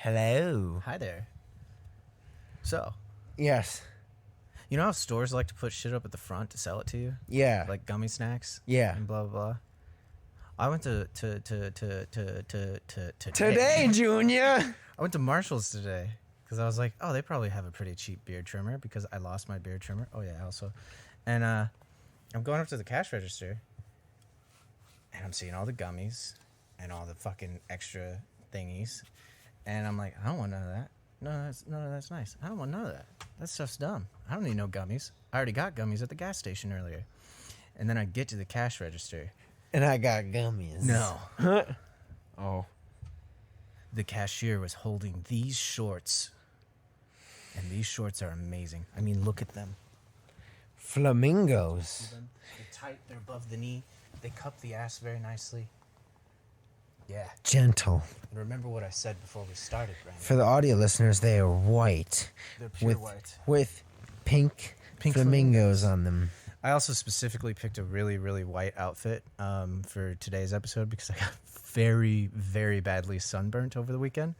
Hello. Hi there. So, Yes. you know how stores like to put shit up at the front to sell it to you? Yeah. Like gummy snacks? Yeah. And blah, blah, blah. I went to Today, Junior. I went to Marshall's today because I was like, oh, they probably have a pretty cheap beard trimmer because I lost my beard trimmer. Oh, yeah, also. And I'm going up to the cash register and I'm seeing all the gummies and all the fucking extra thingies. And I'm like, I don't want none of that. No, that's nice. I don't want none of that. That stuff's dumb. I don't need no gummies. I already got gummies at the gas station earlier. And then I get to the cash register. And I got gummies. No. Oh. The cashier was holding these shorts. And these shorts are amazing. I mean, look at them. Flamingos. They're tight. They're above the knee. They cup the ass very nicely. Yeah. Gentle. And remember what I said before we started, Brandon. For the audio listeners, they are white. They're pure white. With pink flamingos on them. I also specifically picked a really, really white outfit for today's episode because I got very, very badly sunburnt over the weekend.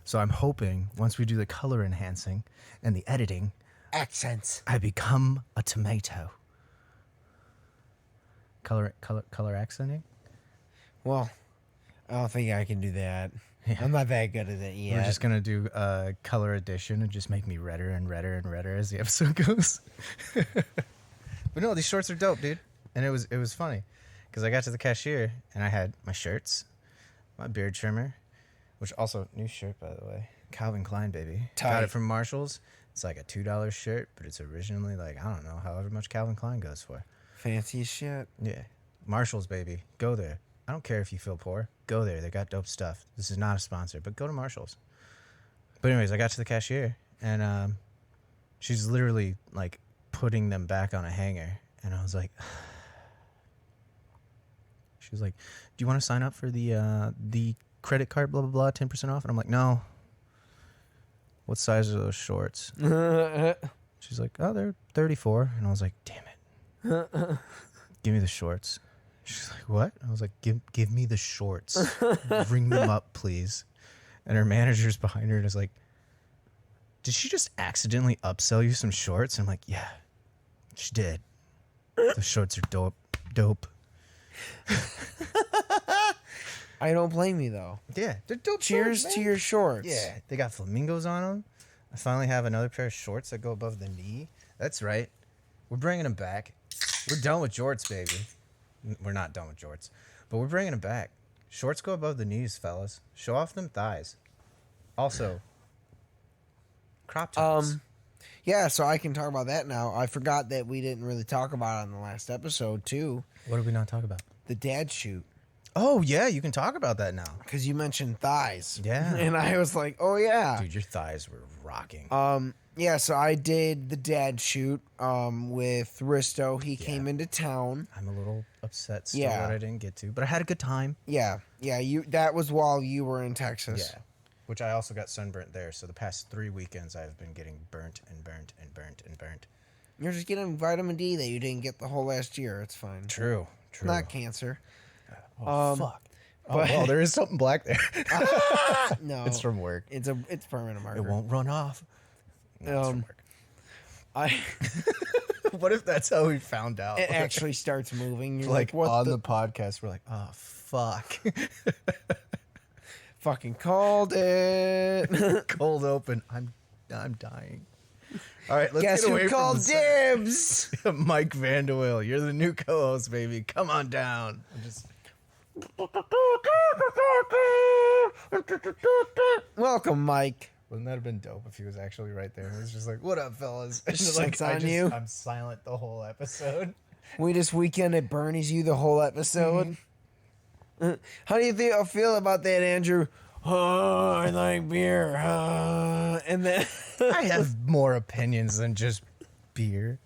So I'm hoping once we do the color enhancing and the editing, Accents. I become a tomato. Color accenting? Well, I don't think I can do that. Yeah. I'm not that good at it yet. We're just going to do color addition and just make me redder and redder and redder as the episode goes. But no, these shorts are dope, dude. And it was funny because I got to the cashier and I had my shirts, my beard trimmer, which also, new shirt, by the way. Calvin Klein, baby. Tight. Got it from Marshall's. It's like a $2 shirt, but it's originally like, I don't know, however much Calvin Klein goes for. Fancy as shit. Yeah. Marshall's, baby. Go there. I don't care if you feel poor. Go there. They got dope stuff. This is not a sponsor, but go to Marshall's. But anyways, I got to the cashier, and she's literally, like, putting them back on a hanger. And I was like... She was like, do you want to sign up for the credit card, blah, blah, blah, 10% off? And I'm like, no. What size are those shorts? She's like, oh, they're 34. And I was like, damn it. Give me the shorts. She's like, what? I was like, give me the shorts. Bring them up, please. And her manager's behind her and is like, did she just accidentally upsell you some shorts? And I'm like, yeah, she did. The shorts are dope. I don't blame you, though. Yeah, they're dope. Cheers shorts, to your shorts. Yeah, they got flamingos on them. I finally have another pair of shorts that go above the knee. That's right. We're bringing them back. We're done with jorts, baby. We're not done with jorts, but we're bringing them back. Shorts go above the knees, fellas. Show off them thighs. Also, crop tops. Yeah, so I can talk about that now. I forgot that we didn't really talk about it on the last episode, too. What did we not talk about? The dad shoot. Oh, yeah, you can talk about that now. Because you mentioned thighs. Yeah. And I was like, oh, yeah. Dude, your thighs were rocking. Yeah, so I did the dad shoot with Risto. He came into town. I'm a little upset still that I didn't get to, but I had a good time. Yeah. That was while you were in Texas. Yeah. Which I also got sunburnt there. So the past 3 weekends, I've been getting burnt and burnt and burnt and burnt. You're just getting vitamin D that you didn't get the whole last year. It's fine. True. Not cancer. Fuck. Well, there is something black there. No. It's from work. It's permanent marker. It won't run off. No, it's from work. What if that's how we found out? It actually starts moving. You're like what on the podcast, we're like, oh, fuck. Fucking called it. Cold open. I'm dying. All right, let's Guess get away who from called dibs? Mike Vanderwill, you're the new co-host, baby. Come on down. Welcome, Mike. Wouldn't that have been dope if he was actually right there? He was just like, "What up, fellas?" And It's on you. I'm silent the whole episode. We just weekend at Bernie's you the whole episode. Mm-hmm. How do you feel about that, Andrew? Oh, I like beer. And then I have more opinions than just beer.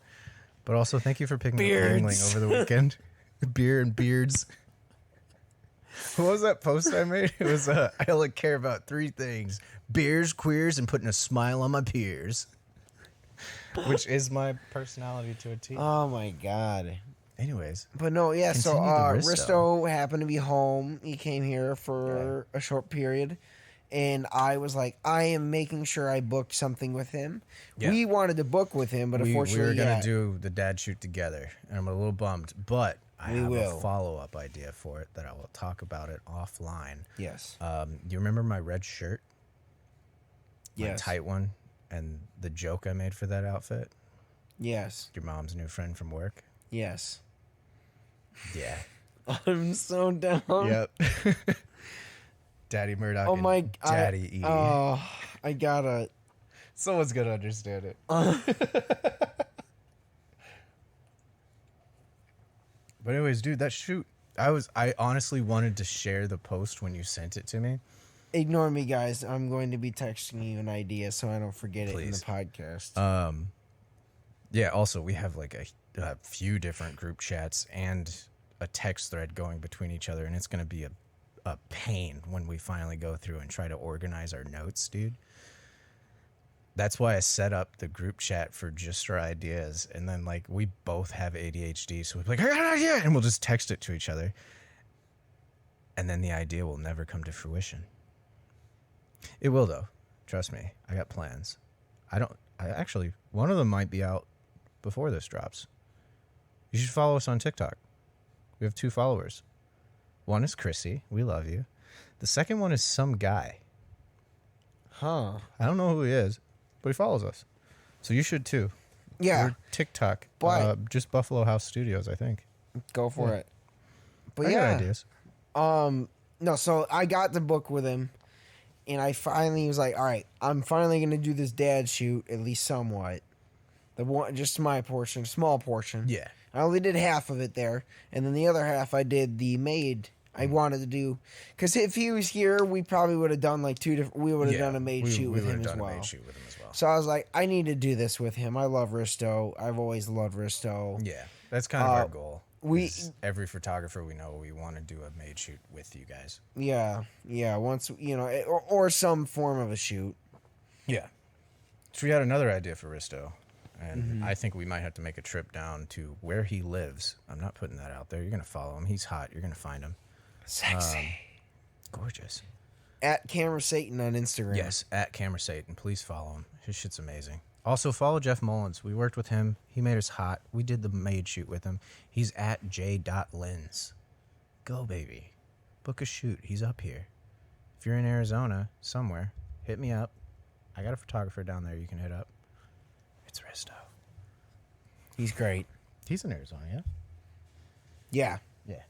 But also, thank you for picking up Yingling over the weekend. Beer and beards. What was that post I made? It was, I only care about 3 things. Beers, queers, and putting a smile on my peers. Which is my personality to a T. Oh, my God. Anyways. But no, yeah, so Risto. Risto happened to be home. He came here for a short period. and I was like, I am making sure I booked something with him. Yeah. We wanted to book with him, but we unfortunately, were gonna do the dad shoot together, and I'm a little bummed, but I have a follow-up idea for it that I will talk about it offline. Yes. You remember my red shirt? My Yes. tight one, and the joke I made for that outfit? Yes. Your mom's new friend from work? Yes. Yeah. I'm so down. Yep. Daddy Murdoch. Oh my! Daddy E. Oh, I gotta. Someone's gonna understand it. But anyways, dude, that shoot. I honestly wanted to share the post when you sent it to me. Ignore me, guys. I'm going to be texting you an idea so I don't forget it in the podcast. Yeah. Also, we have like a few different group chats and a text thread going between each other, and it's gonna be a pain when we finally go through and try to organize our notes, dude. That's why I set up the group chat for just our ideas, and then like we both have ADHD, so we're like, I got an idea, and we'll just text it to each other, and then the idea will never come to fruition. It will though, trust me. I got plans. I actually, one of them might be out before this drops. You should follow us on TikTok. We have 2 followers. One is Chrissy. We love you. The second one is some guy. Huh. I don't know who he is, but he follows us. So you should too. Yeah. We're TikTok. But just Buffalo House Studios, I think. Go for it. But I yeah. got ideas. No, so I got the book with him, and I finally was like, all right, I'm finally going to do this dad shoot, at least somewhat. The one, just my portion, small portion. Yeah. I only did half of it there, and then the other half I did the maid. I wanted to do, because if he was here, we probably would have done like 2 different. We would have done a maid shoot with him as well. So I was like, I need to do this with him. I love Risto. I've always loved Risto. Yeah, that's kind of our goal. Every photographer we know, we want to do a maid shoot with you guys. Yeah. Once or some form of a shoot. Yeah. So we had another idea for Risto. And I think we might have to make a trip down to where he lives. I'm not putting that out there. You're going to follow him. He's hot. You're going to find him. Sexy. Gorgeous. At Camera Satan on Instagram. Yes, at Camera Satan. Please follow him. His shit's amazing. Also, follow Jeff Mullins. We worked with him. He made us hot. We did the maid shoot with him. He's at j.lens. Go, baby. Book a shoot. He's up here. If you're in Arizona, somewhere, hit me up. I got a photographer down there you can hit up. It's Risto. He's great. He's in Arizona, yeah? Yeah. Yeah.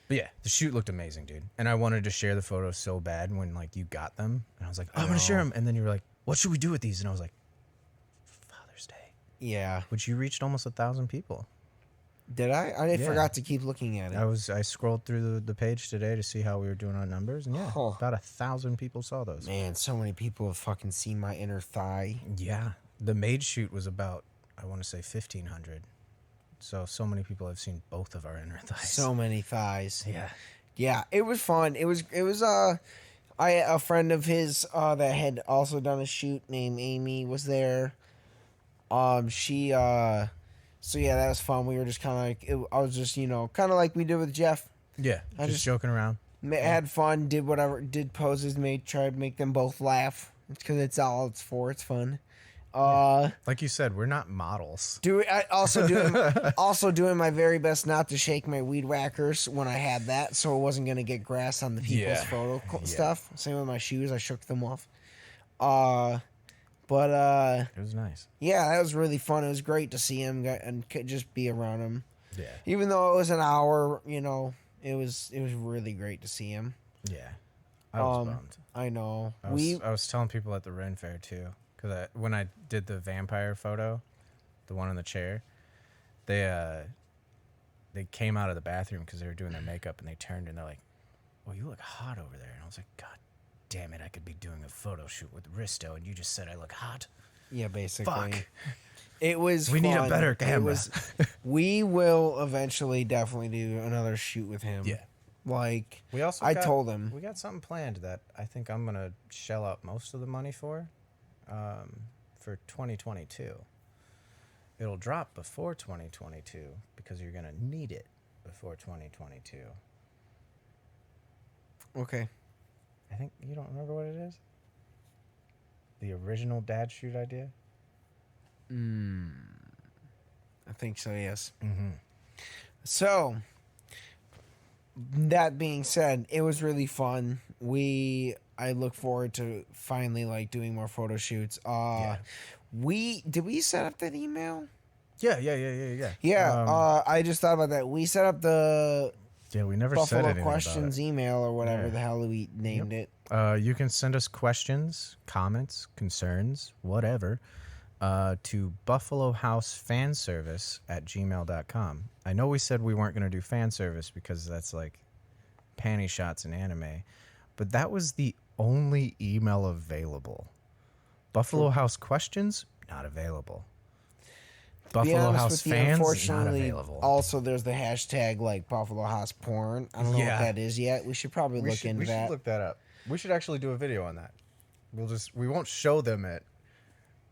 But yeah, the shoot looked amazing, dude. And I wanted to share the photos so bad when like you got them. And I was like, I'm going to share them. And then you were like, what should we do with these? And I was like, Father's Day. Yeah. Which you reached almost 1,000 people. Did I? I forgot to keep looking at it. I scrolled through the page today to see how we were doing on numbers. And yeah, about 1,000 people saw those. Man, so many people have fucking seen my inner thigh. Yeah. The maid shoot was about, I want to say 1,500. So many people have seen both of our inner thighs. So many thighs. Yeah. Yeah, it was fun. It was a friend of his that had also done a shoot named Amy was there. So yeah, that was fun. We were just kind of like, I was just, kind of like we did with Jeff. Yeah, just joking around. Had fun, did poses, tried to make them both laugh. It's because it's all it's for. It's fun. Like you said, we're not models. Also doing my very best not to shake my weed whackers when I had that, so it wasn't gonna get grass on the people's photo stuff. Same with my shoes, I shook them off. But it was nice. Yeah, that was really fun. It was great to see him and just be around him. Yeah. Even though it was an hour, it was really great to see him. Yeah. I was bummed. I know. I was telling people at the Ren Fair too, because when I did the vampire photo, the one in the chair, they came out of the bathroom because they were doing their makeup, and they turned and they're like, "Well, you look hot over there," and I was like, "God damn it, I could be doing a photo shoot with Risto, and you just said I look hot." Yeah, basically. Fuck. It was. We need a better camera. We will eventually definitely do another shoot with him. Yeah. Like I told him we got something planned that I think I'm gonna shell out most of the money for 2022. It'll drop before 2022 because you're gonna need it before 2022. Okay. I think you don't remember what it is? The original dad shoot idea? I think so, yes. Mm-hmm. So, that being said, it was really fun. I look forward to finally like doing more photo shoots. Did we set up that email? Yeah. Yeah, I just thought about that. We set up the we never Buffalo said anything Questions about it. email or whatever the hell we named it. You can send us questions, comments, concerns, whatever, to buffalohousefanservice@gmail.com. I know we said we weren't going to do fan service because that's like panty shots in anime, but that was the only email available. Buffalo House questions, not available. Buffalo House fans, not available. Also, there's the hashtag like Buffalo House porn. I don't know what that is yet. We should probably look into that. We should look that up. We should actually do a video on that. We won't show them it,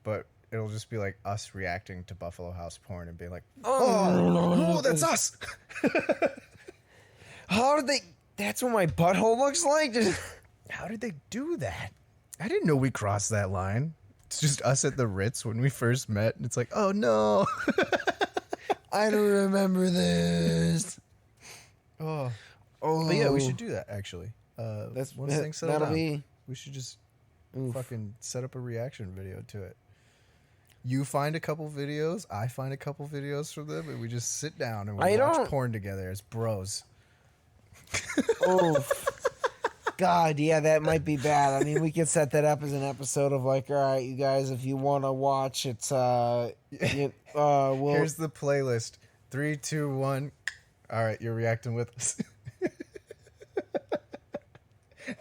but it'll just be like us reacting to Buffalo House porn and being like, oh that's us. How did they? That's what my butthole looks like. How did they do that? I didn't know we crossed that line. It's just us at the Ritz when we first met, and it's like, oh no, I don't remember this. But yeah, we should do that actually. Once things settle down, we should just fucking set up a reaction video to it. You find a couple videos, I find a couple videos from them, and we just sit down and we watch porn together as bros. Oh. God, yeah, that might be bad. I mean, we could set that up as an episode of like, all right, you guys, if you want to watch, it's here's the playlist. 3, 2, 1. All right, you're reacting with us.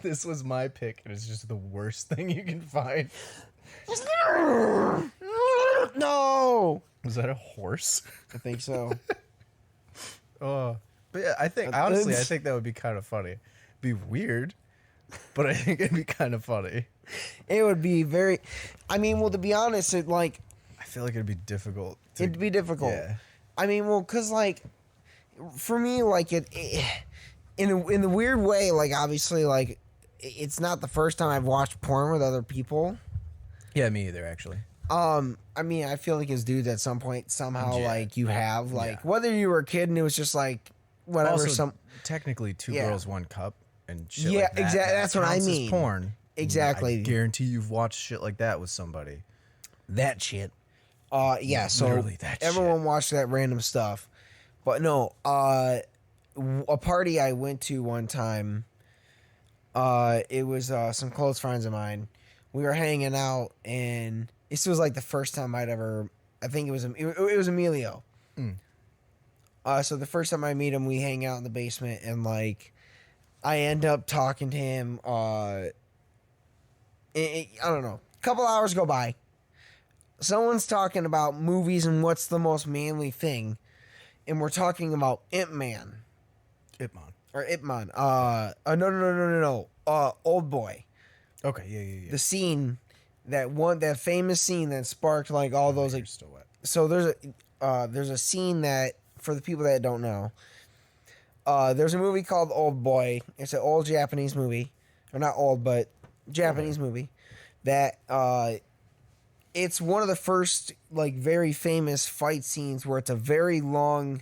This was my pick, and it's just the worst thing you can find. No. Was that a horse? I think so. But yeah, I think that would be kind of funny. Be weird, but I think it'd be kind of funny. It would be very. I mean, well, to be honest, I feel like it'd be difficult. It'd be difficult. Yeah. I mean, well, because like, for me, like in the weird way, like obviously, like it's not the first time I've watched porn with other people. Yeah, me either, actually. I mean, I feel like as dudes at some point somehow like you have like whether you were a kid and it was just like whatever. Also, technically, 2 girls, 1 cup. And shit like that. Exactly. That's what I mean. Porn. Exactly. I guarantee you've watched shit like that with somebody. That shit. So everyone watched that random stuff. But no, a party I went to one time, it was some close friends of mine. We were hanging out, and this was like the first time I think it was Emilio. So the first time I meet him, we hang out in the basement, and like I end up talking to him. I don't know. A couple hours go by. Someone's talking about movies and what's the most manly thing, and we're talking about Ip Man. No. Old Boy. Okay, yeah. The scene, that famous scene that sparked like all those. Like, still wet. So there's a scene that, for the people that don't know, there's a movie called Old Boy. It's an old Japanese movie, or not old, but Japanese movie that it's one of the first like very famous fight scenes where it's a very long,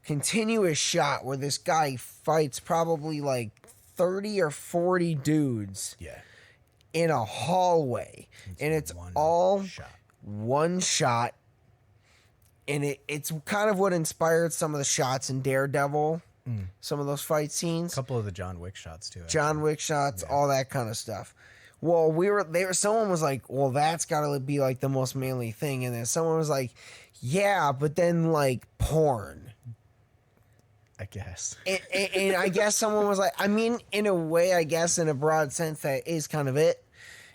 continuous shot where this guy fights probably like 30 or 40 dudes. Yeah. In a hallway, and it's all one shot. And it's kind of what inspired some of the shots in Daredevil, some of those fight scenes. A couple of the John Wick shots, too. John Wick shots, all that kind of stuff. Well, someone was like, well, that's got to be like the most manly thing. And then someone was like, yeah, but then like porn. I guess. And I guess someone was like, I mean, in a way, I guess in a broad sense, that is kind of it.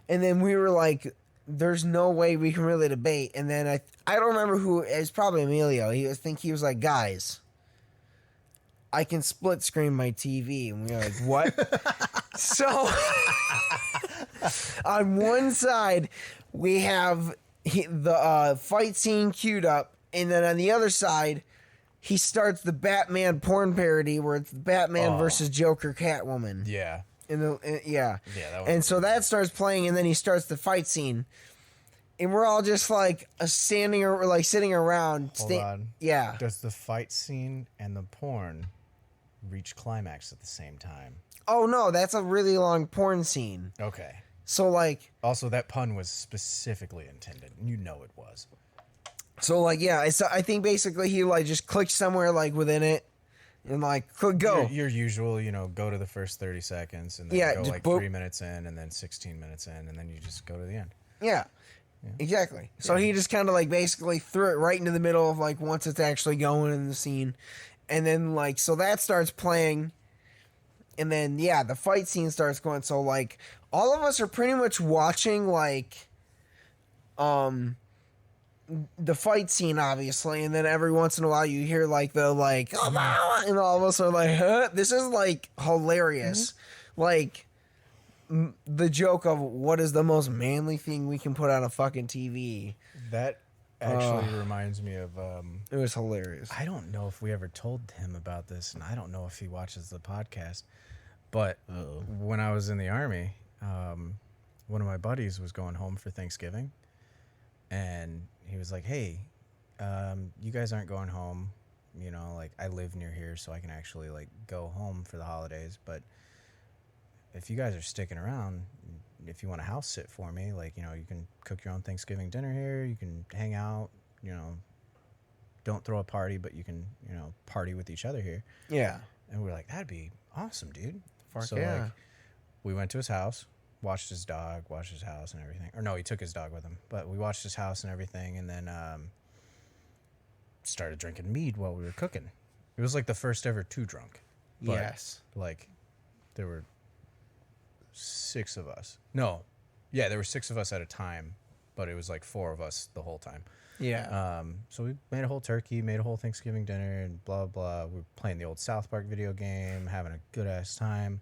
And then we were like, there's no way we can really debate. And then I don't remember who, it's probably Emilio. He was like, guys, I can split screen my TV. And we were like, what? So on one side, we have the fight scene queued up. And then on the other side, he starts the Batman porn parody where it's Batman versus Joker Catwoman. Yeah. Yeah. That and so that starts playing, and then he starts the fight scene. And we're all just like standing or like sitting around. Hold on. Yeah. Does the fight scene and the porn reach climax at the same time? Oh no, that's a really long porn scene. Okay. So like. Also, that pun was specifically intended. You know it was. So like I think basically he like just clicked somewhere like within it, and like go. Your usual, go to the first 30 seconds and then go like 3 minutes in, and then 16 minutes in, and then you just go to the end. Yeah. Exactly. So he just kind of like basically threw it right into the middle of like once it's actually going in the scene. And then like, so that starts playing. And then, the fight scene starts going. So like all of us are pretty much watching like, the fight scene obviously. And then every once in a while you hear like the like, and all of us are like, huh? This is like hilarious. Mm-hmm. Like, the joke of what is the most manly thing we can put on a fucking TV. That actually reminds me of... it was hilarious. I don't know if we ever told him about this, and I don't know if he watches the podcast, but when I was in the Army, one of my buddies was going home for Thanksgiving, and he was like, hey, you guys aren't going home. Like, I live near here, so I can actually, like, go home for the holidays, but... if you guys are sticking around, if you want to house sit for me, like, you can cook your own Thanksgiving dinner here. You can hang out, don't throw a party, but you can, party with each other here. Yeah. And we're like, that'd be awesome, dude. So, like, we went to his house, watched his dog, watched his house and everything. Or no, he took his dog with him, but we watched his house and everything. And then, started drinking mead while we were cooking. It was like the first ever 2 drunk. But, yes. Like, there were 6 of us. No. Yeah, there were 6 of us at a time, but it was like 4 of us the whole time. Yeah. So we made a whole turkey, made a whole Thanksgiving dinner, and blah, blah. We were playing the old South Park video game, having a good-ass time.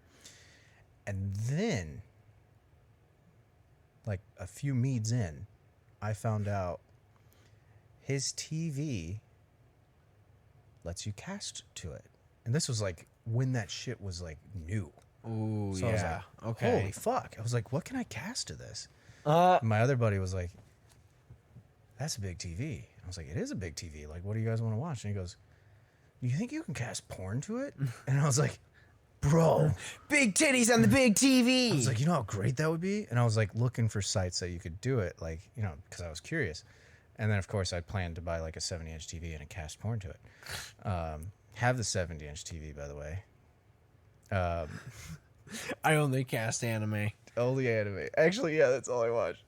And then, like a few meads in, I found out his TV lets you cast to it. And this was like when that shit was like new. Ooh, so yeah. I was like, okay. Holy fuck. I was like, what can I cast to this? My other buddy was like, that's a big TV. I was like, it is a big TV. Like, what do you guys want to watch? And he goes, do you think you can cast porn to it? And I was like, bro. Big titties on the big TV. I was like, you know how great that would be? And I was like looking for sites that you could do it, like, because I was curious. And then, of course, I planned to buy like a 70-inch TV and cast porn to it. Have the 70-inch TV, by the way. I only cast anime. Only anime. Actually, yeah, that's all I watch.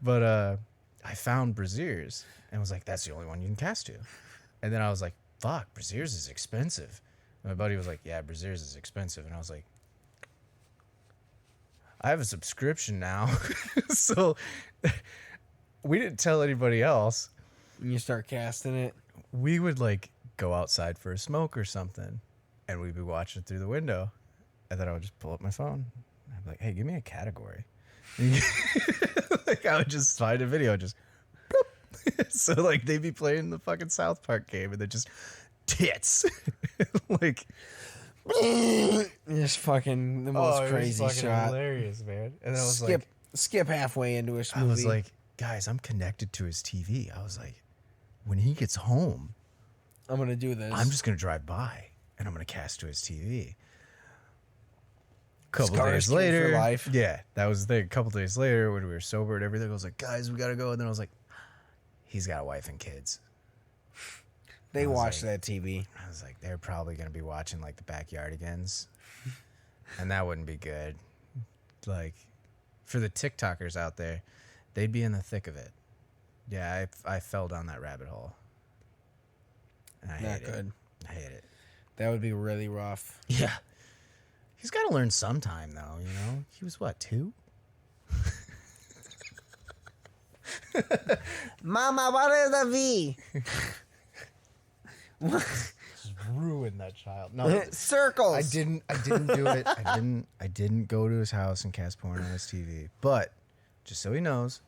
But I found Braziers and was like, that's the only one you can cast to. And then I was like, fuck, Braziers is expensive. And my buddy was like, yeah, Braziers is expensive. And I was like, I have a subscription now. So we didn't tell anybody else. When you start casting it, we would like go outside for a smoke or something, and we'd be watching through the window. And then I would just pull up my phone. I'd be like, hey, give me a category. Like, I would just find a video, just boop. So, like, they'd be playing the fucking South Park game, and then just tits. Like, just fucking the most crazy fucking shot. Hilarious, man. And then I was skip halfway into his movie. I was like, guys, I'm connected to his TV. I was like, when he gets home, I'm going to do this. I'm just going to drive by, and I'm going to cast to his TV. Couple days later, for life. Yeah, that was the thing. A couple days later, when we were sober and everything, I was like, guys, we got to go. And then I was like, he's got a wife and kids. They watch that TV. I was like, they're probably going to be watching like the Backyardigans. And that wouldn't be good. Like, for the TikTokers out there, they'd be in the thick of it. Yeah, I fell down that rabbit hole. And I hate it. I hate it. That would be really rough. Yeah. He's got to learn sometime, though, you know? He was, what, 2? Mama, what is a V? Just ruined that child. No, circles. I didn't do it. I didn't go to his house and cast porn on his TV. But just so he knows,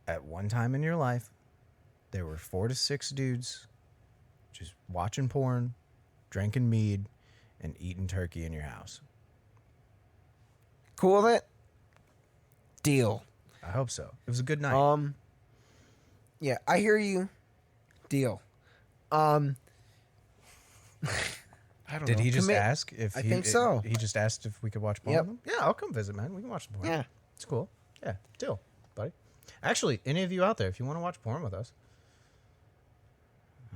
at one time in your life, there were 4 to 6 dudes just watching porn, drinking mead, and eating turkey in your house. Cool with it? Deal. I hope so. It was a good night. Yeah, I hear you. Deal. I don't know. Did he just ask if I think so. He just asked if we could watch porn with him? Yeah, I'll come visit, man. We can watch the porn. Yeah. It's cool. Yeah, deal, buddy. Actually, any of you out there, if you want to watch porn with us,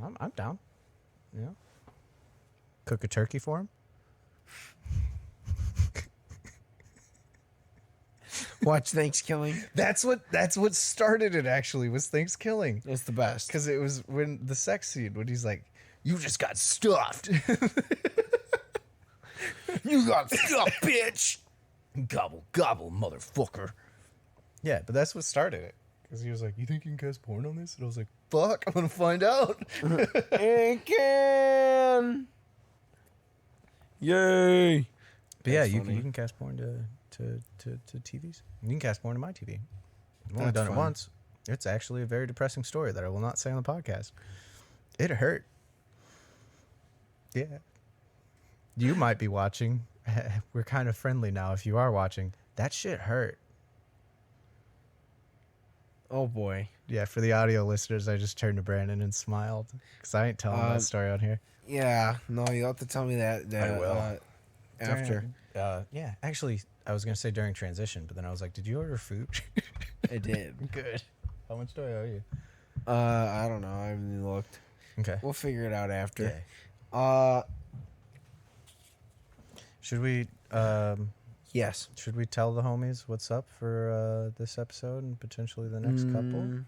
I'm down. Yeah. Cook a turkey for him. Watch Thanksgiving. That's what started it. Actually, was Thanksgiving. It's the best because it was when the sex scene when he's like, "You just got stuffed." You got stuffed, bitch. Gobble gobble, motherfucker. Yeah, but that's what started it. Because he was like, "You think you can cast porn on this?" And I was like, "Fuck, I'm gonna find out." It can. Yay! But yeah, you can cast porn to TVs. You can cast porn to my TV. I've only done it once. It's actually a very depressing story that I will not say on the podcast. It hurt. Yeah. You might be watching. We're kind of friendly now if you are watching. That shit hurt. Oh, boy. Yeah, for the audio listeners, I just turned to Brandon and smiled. Because I ain't telling that story on here. Yeah. No, you'll have to tell me that I will. After. Yeah, actually, I was going to say during transition, but then I was like, did you order food? I did. Good. How much do I owe you? I don't know. I haven't even looked. Okay. We'll figure it out after. Yeah. Should we... yes. Should we tell the homies what's up for this episode and potentially the next couple?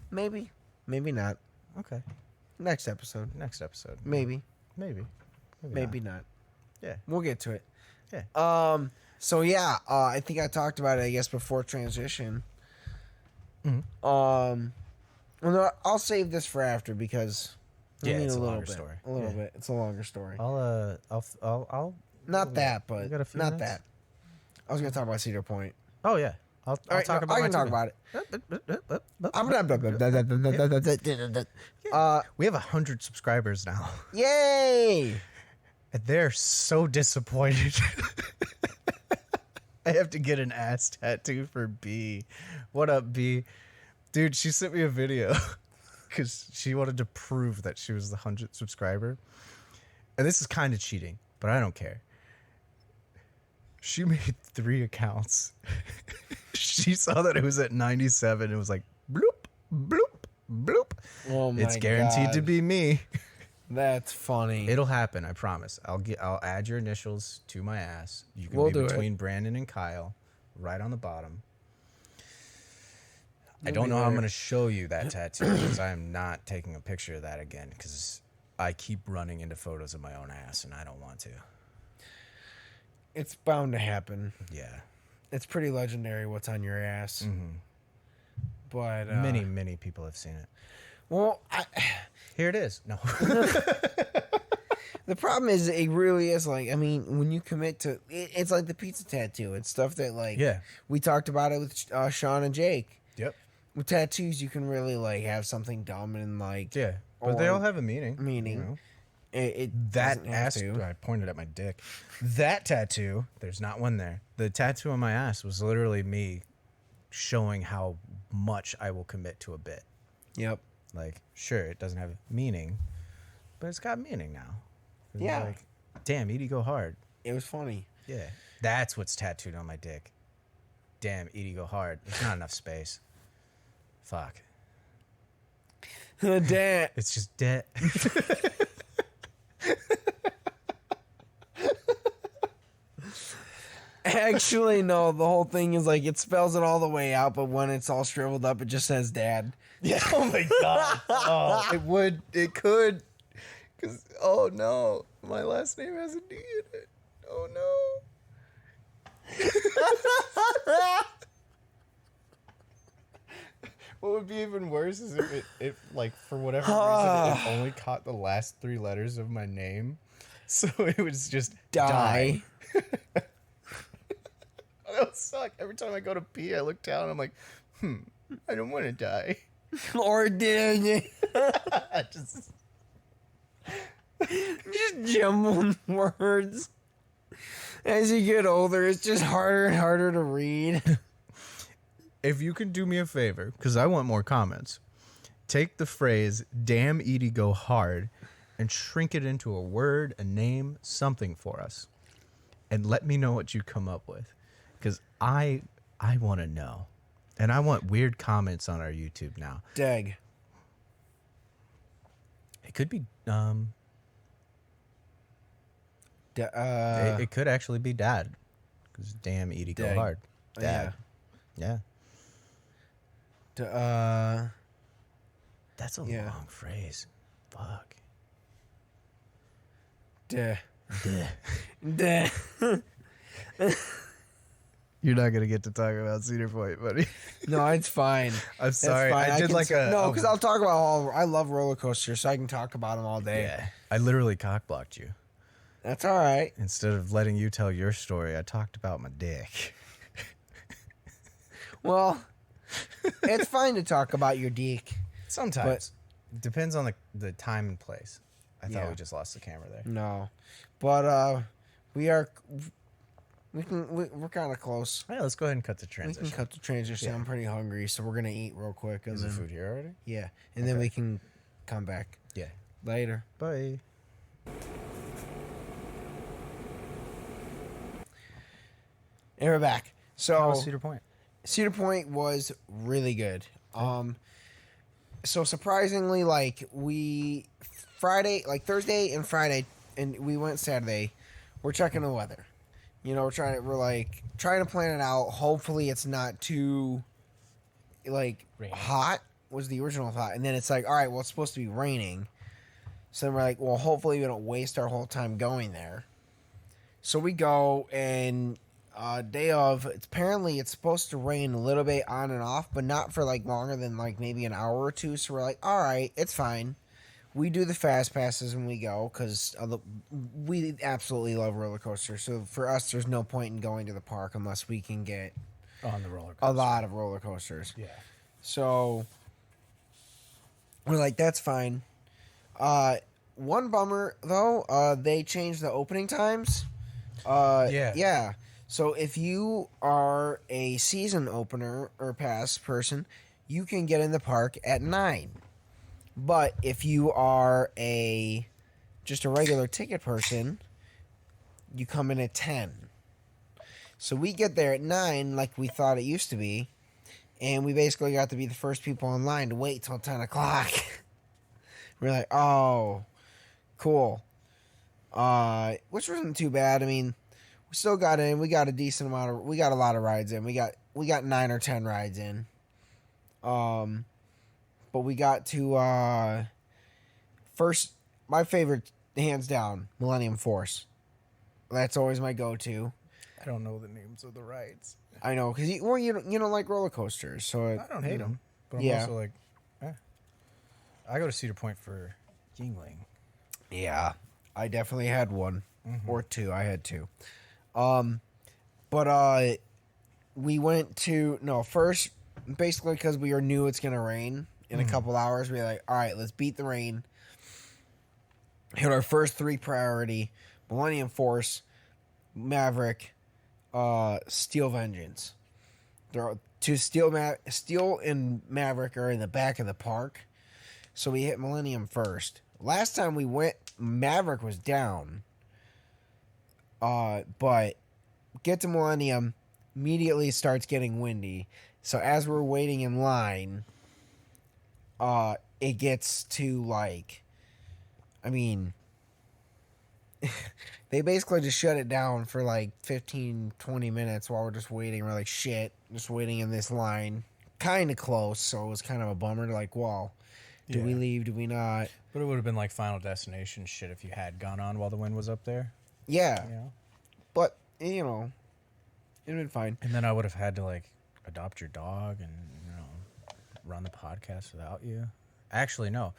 Maybe. Maybe not. Okay. Next episode. Maybe. Maybe not. Yeah. We'll get to it. Yeah. So yeah, I think I talked about it, I guess, before transition. Mm-hmm. Well, no, I'll save this for after because it's a longer story. A little bit. It's a longer story. I'll not that, but got a few not minutes? that. I was gonna talk about Cedar Point. Oh yeah. I'll talk about I can talk about it. We have 100 subscribers now. Yay! And they're so disappointed. I have to get an ass tattoo for B. What up, B? Dude, she sent me a video because she wanted to prove that she was the 100th subscriber. And this is kind of cheating, but I don't care. She made 3 accounts. She saw that it was at 97. It was like, bloop, bloop, bloop. Oh my It's guaranteed God. to be me. That's funny. It'll happen, I promise. I'll add your initials to my ass. You can be between Brandon and Kyle, right on the bottom. I don't know how I'm going to show you that tattoo because I am not taking a picture of that again because I keep running into photos of my own ass and I don't want to. It's bound to happen. Yeah. It's pretty legendary what's on your ass. Mm-hmm. But many people have seen it. Well, here it is. No. The problem is, it really is like, I mean, when you commit to it's like the pizza tattoo. It's stuff that like we talked about it with Sean and Jake. Yep. With tattoos, you can really like have something dumb and like but they all have a meaning. You know? I pointed at my dick. That tattoo, there's not one there. The tattoo on my ass was literally me showing how much I will commit to a bit. Yep. Like, sure, it doesn't have meaning, but it's got meaning now. Yeah. Like, damn, Edie, go hard. It was funny. Yeah. That's what's tattooed on my dick. Damn, Edie, go hard. There's not enough space. Fuck. Damn. It's just dead. Actually, no. The whole thing is like it spells it all the way out, but when it's all shriveled up, it just says "Dad." Yeah. Oh my God. Oh, it would. It could. Because no, my last name has a D in it. Oh no. What would be even worse is if it like for whatever reason it only caught the last 3 letters of my name, so it was just die. That would suck. Every time I go to pee, I look down. I'm like, I don't want to die. Or did you? just Just jumbling words. As you get older, it's just harder and harder to read. If you can do me a favor, because I want more comments, take the phrase "damn Edie go hard" and shrink it into a word, a name, something for us, and let me know what you come up with, because I want to know, and I want weird comments on our YouTube now. Dag. It could be it could actually be dad, because damn Edie go hard. Dad. Yeah. That's a long phrase. Fuck. Duh. Duh. Duh. You're not gonna get to talk about Cedar Point, buddy. No, it's fine. I'm sorry. Fine. I did like a no, because I'll talk about I love roller coasters, so I can talk about them all day. Yeah. I literally cockblocked you. That's all right. Instead of letting you tell your story, I talked about my dick. Well, it's fine to talk about your dick. Sometimes. Depends on the time and place. I thought we just lost the camera there. No. But we're kind of close. Yeah, let's go ahead and cut the transition. We can cut the transition. Yeah. I'm pretty hungry, so we're going to eat real quick. Is the food here already? Yeah. And then we can come back. Yeah. Later. Bye. And we're back. So how was Cedar Point? Cedar Point was really good. So surprisingly, like Thursday and Friday, and we went Saturday. We're checking the weather. You know, we're trying to plan it out. Hopefully, it's not too hot. Was the original thought, and then it's like, all right, well, it's supposed to be raining. So then we're like, well, hopefully we don't waste our whole time going there. So we go, and day of, it's supposed to rain a little bit on and off, but not for like longer than like maybe an hour or two. So we're like, all right, it's fine. We do the fast passes when we go because we absolutely love roller coasters. So for us, there's no point in going to the park unless we can get on the roller coaster. A lot of roller coasters. Yeah. So we're like, that's fine. One bummer though, they changed the opening times. Yeah. So if you are a season opener or pass person, you can get in the park at 9. But if you are just a regular ticket person, you come in at 10. So we get there at 9 like we thought it used to be, and we basically got to be the first people in line to wait till 10 o'clock. We're like, oh, cool. Which wasn't too bad. I mean, we still got in. We got a lot of rides in. We got 9 or 10 rides in. But we got to first, my favorite, hands down, Millennium Force. That's always my go-to. I don't know the names of the rides. I know, because you don't like roller coasters, so I don't hate them, but I'm also like, I go to Cedar Point for Yingling. Yeah, I definitely had one or two. I had two. We went to first, basically because we knew it's gonna rain in a couple hours. We were like, all right, let's beat the rain. Hit our first 3 priority: Millennium Force, Maverick, Steel Vengeance. Steel and Maverick are in the back of the park, so we hit Millennium first. Last time we went, Maverick was down. But get to Millennium, immediately starts getting windy. So as we're waiting in line, it gets to they basically just shut it down for 15, 20 minutes while we're just waiting. We're like, shit, just waiting in this line. Kind of close, so it was kind of a bummer to well, do we leave, do we not? But it would have been like Final Destination shit if you had gone on while the wind was up there. Yeah. But, it'd have been fine. And then I would have had to adopt your dog and, run the podcast without you. Actually, no.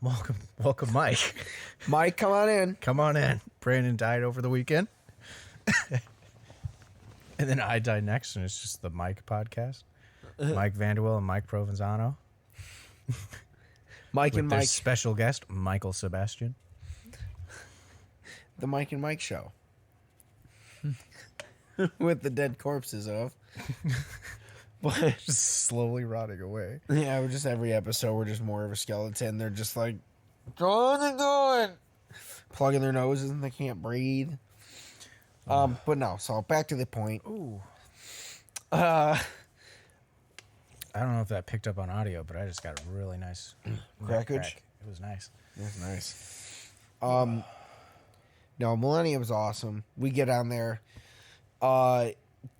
Welcome, Mike. Mike, come on in. Come on in. Brandon died over the weekend. And then I died next, and it's just the Mike podcast. Mike Vanderwell and Mike Provenzano. Mike and Mike. Special guest, Michael Sebastian. The Mike and Mike show. with the dead corpses of. But just slowly rotting away. Yeah, we're just every episode we're just more of a skeleton. They're just like, what are they doing? Plugging their noses and they can't breathe. But no, so back to the point. Ooh. I don't know if that picked up on audio, but I just got a really nice crackage. It was nice. It was nice. No, Millennium's awesome. We get on there.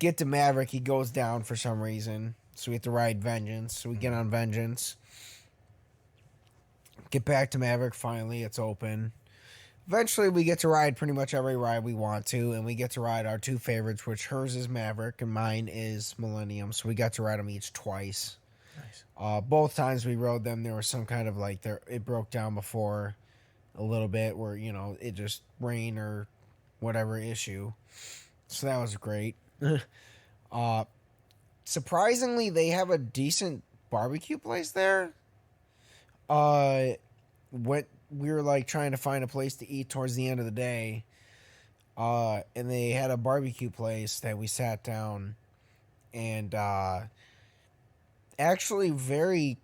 Get to Maverick. He goes down for some reason. So we have to ride Vengeance. So we get on Vengeance. Get back to Maverick. Finally, it's open. Eventually, we get to ride pretty much every ride we want to, and we get to ride our two favorites, which hers is Maverick and mine is Millennium. So we got to ride them each twice. Nice. Both times we rode them, there was some kind of like it broke down before a little bit, where it just rained or whatever issue. So that was great. Surprisingly, they have a decent barbecue place there. We were like trying to find a place to eat towards the end of the day, and they had a barbecue place that we sat down, and actually very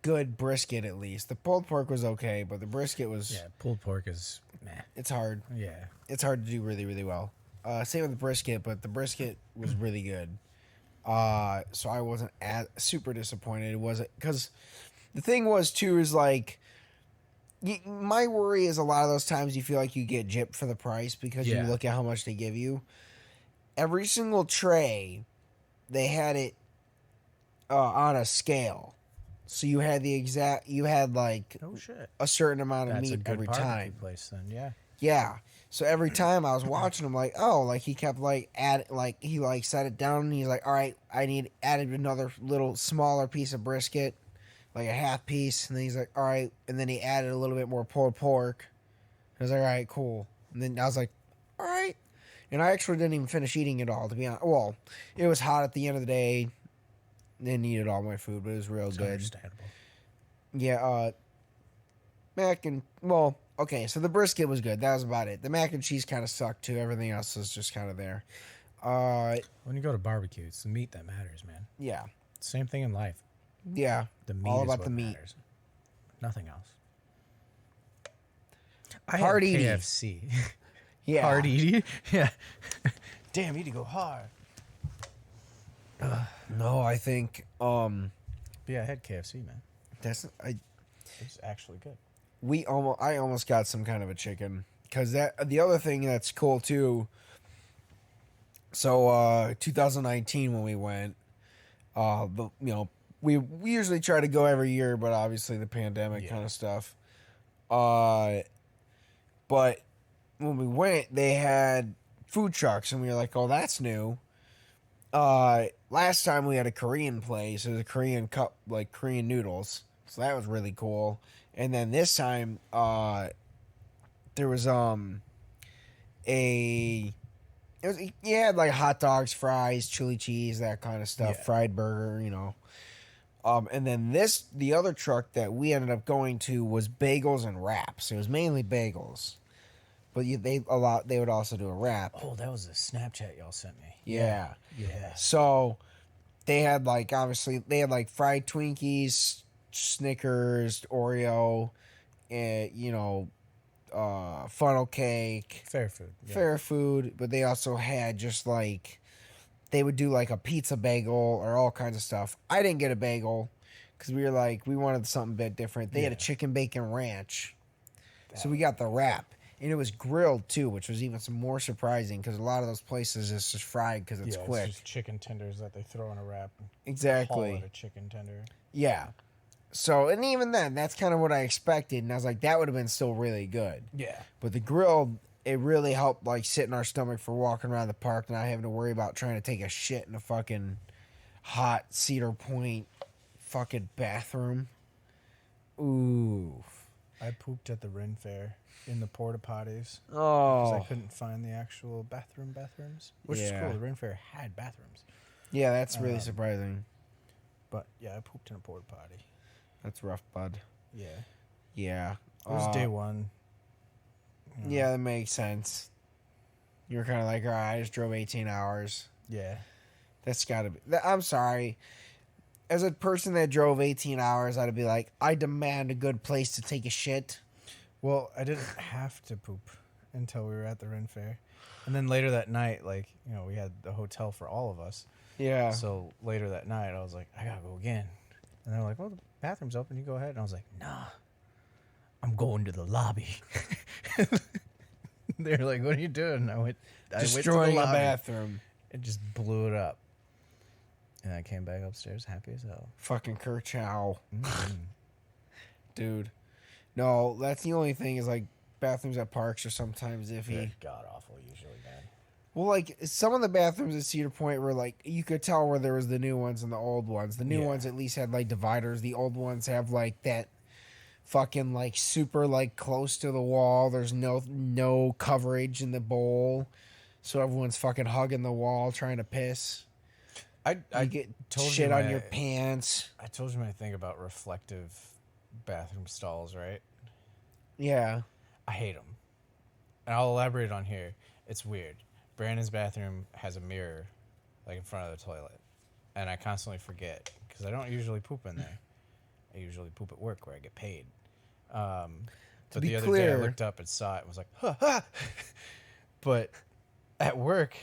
good brisket. At least the pulled pork was okay, but the brisket was pulled pork is meh. It's hard. Yeah, it's hard to do really, really well. Same with the brisket, but the brisket was really good. So I wasn't super disappointed. It wasn't, because the thing was too is like, my worry is a lot of those times you feel like you get gypped for the price because you look at how much they give you. Every single tray, they had it on a scale, so you had like a certain amount of meat every time. Place then, yeah. So every time I was watching him, like, he kept like he like set it down and he's like, all right, added another little smaller piece of brisket, like a half piece, and then he's like, all right, and then he added a little bit more pulled pork. I was like, all right, cool. And then I was like, all right, and I actually didn't even finish eating it all, to be honest. Well, it was hot at the end of the day. Didn't eat all my food, but it was real good. Understandable. Yeah, okay, so the brisket was good. That was about it. The mac and cheese kind of sucked too. Everything else was just kind of there. When you go to barbecue, it's the meat that matters, man. Yeah. Same thing in life. Yeah. The meat all is about what the meat. Matters. Nothing else. Hard eating. KFC. Yeah. Hard eating. Yeah. Damn, you need to go hard. No, I think. But yeah, I had KFC, man. It's actually good. I almost got some kind of a chicken, because the other thing that's cool too. So 2019 when we went, we usually try to go every year, but obviously the pandemic kind of stuff. But when we went, they had food trucks, and we were like, "Oh, that's new." Last time we had a Korean place. It was a Korean cup, like Korean noodles. So that was really cool. And then this time, there was you had like hot dogs, fries, chili cheese, that kind of stuff, fried burger, And then the other truck that we ended up going to was bagels and wraps. It was mainly bagels, but they would also do a wrap. Oh, that was a Snapchat y'all sent me. Yeah. Yeah. So they had like fried Twinkies, Snickers, Oreo, and funnel cake. Fair food. Yeah. Fair food, but they also had just like, they would do like a pizza bagel or all kinds of stuff. I didn't get a bagel because we wanted something a bit different. They had a chicken bacon ranch. So we got the wrap. And it was grilled too, which was even some more surprising because a lot of those places it's just fried because it's quick. It's just chicken tenders that they throw in a wrap. Exactly. Call it a chicken tender. Yeah. So, and even then, that's kind of what I expected. And I was like, that would have been still really good. Yeah. But the grilled, it really helped like sit in our stomach for walking around the park, not having to worry about trying to take a shit in a fucking hot Cedar Point fucking bathroom. Ooh. I pooped at the Ren Fair in the porta potties. Oh. Because I couldn't find the actual bathrooms. Which is cool. The Ren Fair had bathrooms. Yeah, that's really surprising. But yeah, I pooped in a porta potty. That's rough, bud. Yeah. Yeah. It was day one. Yeah, that makes sense. You're kind of like, all right, I just drove 18 hours. Yeah. That's got to be... I'm sorry. As a person that drove 18 hours, I'd be like, I demand a good place to take a shit. Well, I didn't have to poop until we were at the Ren Fair. And then later that night, like, you know, we had the hotel for all of us. Yeah. So later that night, I was like, I gotta go again. And they're like, well, the bathroom's open. You go ahead. And I was like, nah, I'm going to the lobby. They're like, what are you doing? I went destroying to the a bathroom. It just blew it up. And I came back upstairs happy as hell. Fucking Kerchow. Mm-hmm. Dude. No, that's the only thing is, like, bathrooms at parks are sometimes iffy. They're god-awful usually, man. Well, like, some of the bathrooms at Cedar Point were, like, you could tell where there was the new ones and the old ones. The new ones at least had, like, dividers. The old ones have, like, that fucking, like, super, like, close to the wall. There's no coverage in the bowl. So everyone's fucking hugging the wall trying to piss. I get shit on your pants. I told you my thing about reflective bathroom stalls, right? Yeah. I hate them. And I'll elaborate on here. It's weird. Brandon's bathroom has a mirror, like, in front of the toilet. And I constantly forget, because I don't usually poop in there. I usually poop at work where I get paid. But the other day I looked up and saw it and was like, ha! But at work,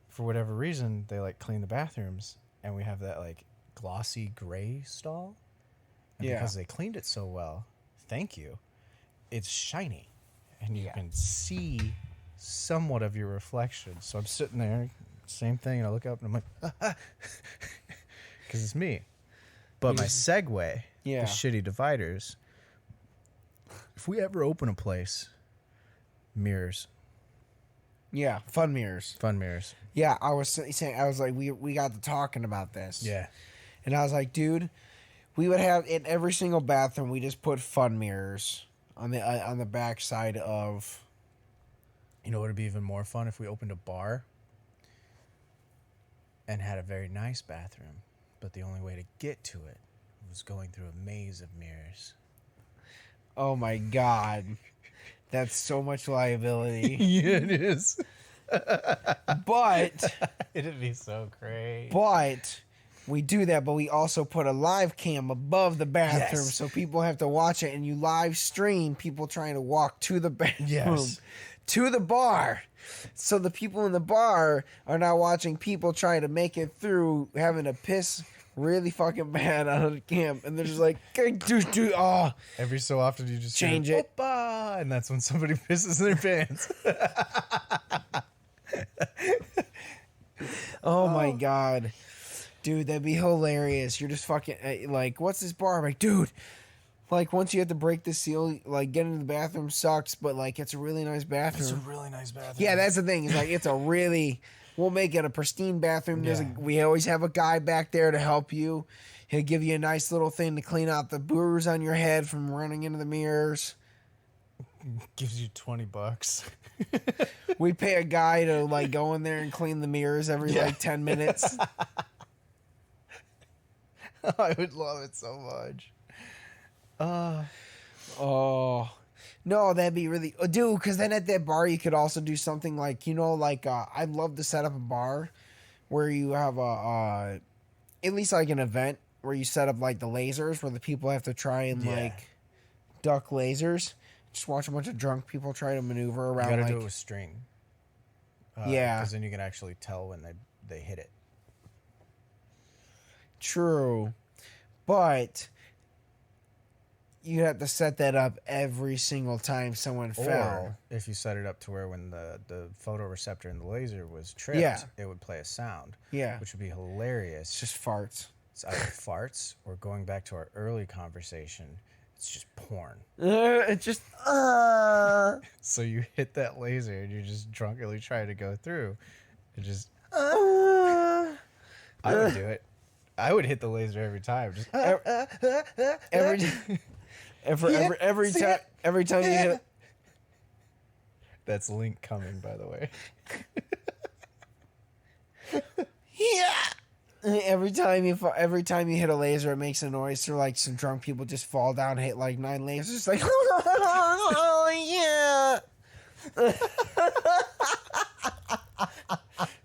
for whatever reason, they, like, clean the bathrooms. And we have that, like, glossy gray stall. And because they cleaned it so well, thank you, it's shiny. And you can see somewhat of your reflection. So I'm sitting there, same thing, and I look up and I'm like, because it's me. But my segue, the shitty dividers, if we ever open a place, mirrors. Yeah, fun mirrors. Fun mirrors. Yeah, I was saying, I was like, we got to talking about this. Yeah. And I was like, dude, we would have, in every single bathroom, we just put fun mirrors on the back side of... You know what would be even more fun if we opened a bar and had a very nice bathroom, but the only way to get to it was going through a maze of mirrors. Oh my God. That's so much liability. Yeah, it is. But it'd be so great. But we do that, but we also put a live cam above the bathroom, so people have to watch it, and you live stream people trying to walk to the bathroom, to the bar. So the people in the bar are now watching people trying to make it through, having to piss really fucking bad out of the camp, and they're just like, Every so often you just change it, and that's when somebody pisses in their pants. Oh my God. Dude, that'd be hilarious. You're just fucking, like, what's this bar? I'm like, dude, like, once you have to break the seal, like, getting to the bathroom sucks, but, like, it's a really nice bathroom. It's a really nice bathroom. Yeah, that's the thing. It's like, it's a really, we'll make it a pristine bathroom. We always have a guy back there to help you. He'll give you a nice little thing to clean out the bruise on your head from running into the mirrors. Gives you $20. We pay a guy to, like, go in there and clean the mirrors every, like, 10 minutes. I would love it so much. No, that'd be really... Dude, because then at that bar, you could also do something like, you know, like, I'd love to set up a bar where you have at least, like, an event where you set up, like, the lasers where the people have to try and, like, duck lasers. Just watch a bunch of drunk people try to maneuver around. You gotta do it with string. Because then you can actually tell when they hit it. True. But you have to set that up every single time someone fell. Or if you set it up to where when the photoreceptor in the laser was tripped, it would play a sound. Yeah. Which would be hilarious. It's just farts. It's either farts or, going back to our early conversation, it's just porn. It's just... So you hit that laser and you're just drunkenly trying to go through. It just... I would do it. I would hit the laser every time. Just every time you hit it. That's Link coming, by the way. Every time you hit a laser, it makes a noise. So like some drunk people just fall down, hit like 9 lasers, just like oh yeah.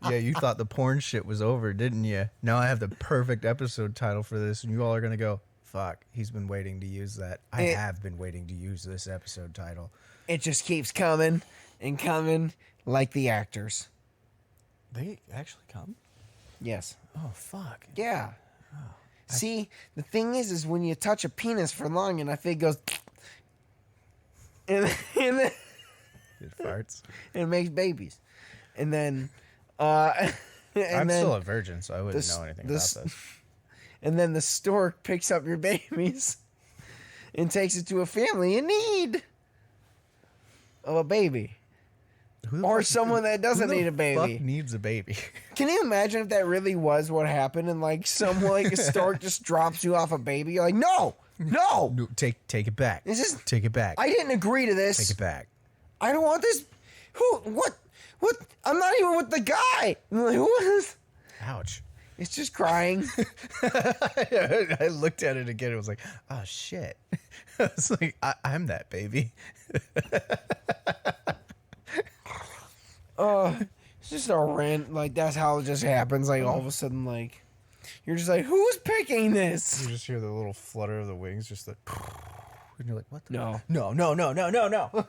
Yeah, you thought the porn shit was over, didn't you? Now I have the perfect episode title for this, and you all are going to go, fuck, he's been waiting to use that. I have been waiting to use this episode title. It just keeps coming and coming like the actors. They actually come? Yes. Oh, fuck. Yeah. Oh, see, the thing is when you touch a penis for long enough, it goes... and then it farts. And it makes babies. And then... I'm still a virgin, so I wouldn't know anything about this. And then the stork picks up your babies and takes it to a family in need of a baby. Or someone that doesn't need a baby. Fuck needs a baby. Can you imagine if that really was what happened and like a stork just drops you off a baby? You're like, no. Take it back. Take it back. I didn't agree to this. Take it back. I don't want this. What? I'm not even with the guy. I'm like, who is? Ouch. It's just crying. I looked at it again. It was like, oh shit. It's like, I'm that baby. It's just a rant. Like, that's how it just happens. Like, all of a sudden, like, you're just like, who's picking this? You just hear the little flutter of the wings, just the... And you're like, what the... No.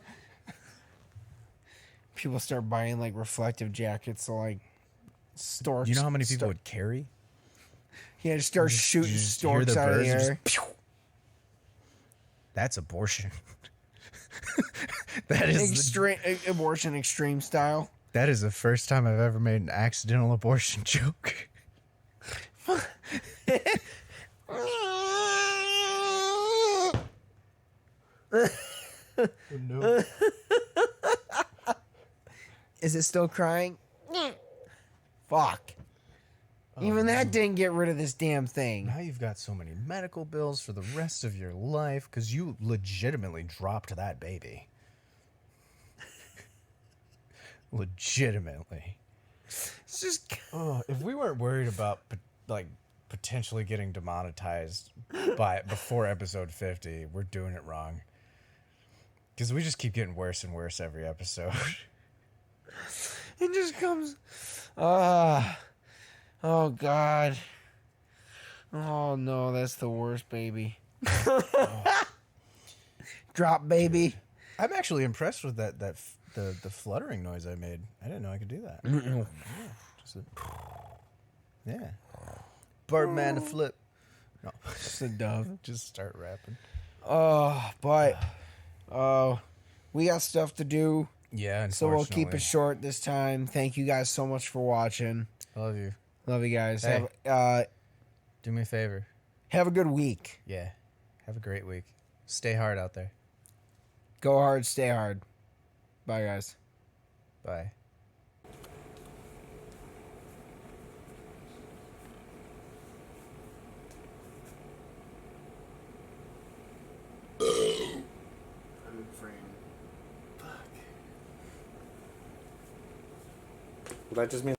People start buying, like, reflective jackets to, like, storks. You know how many people would carry? Yeah, just start shooting storks out of the air. That's abortion. That is abortion extreme style. That is the first time I've ever made an accidental abortion joke. No. Is it still crying? Fuck. Even that didn't get rid of this damn thing. Now you've got so many medical bills for the rest of your life because you legitimately dropped that baby. Legitimately. It's just... if we weren't worried about potentially getting demonetized before episode 50, we're doing it wrong. Because we just keep getting worse and worse every episode. It just comes... oh, God. Oh, no, that's the worst, baby. Drop, baby. I'm actually impressed with the fluttering noise I made. I didn't know I could do that. Yeah. Birdman to flip. No. Just a dove. Just start rapping. We got stuff to do. Yeah, so we'll keep it short this time. Thank you guys so much for watching. Love you. Love you guys. Hey, do me a favor. Have a good week. Yeah. Have a great week. Stay hard out there. Go hard, stay hard. Bye, guys. Bye. That just means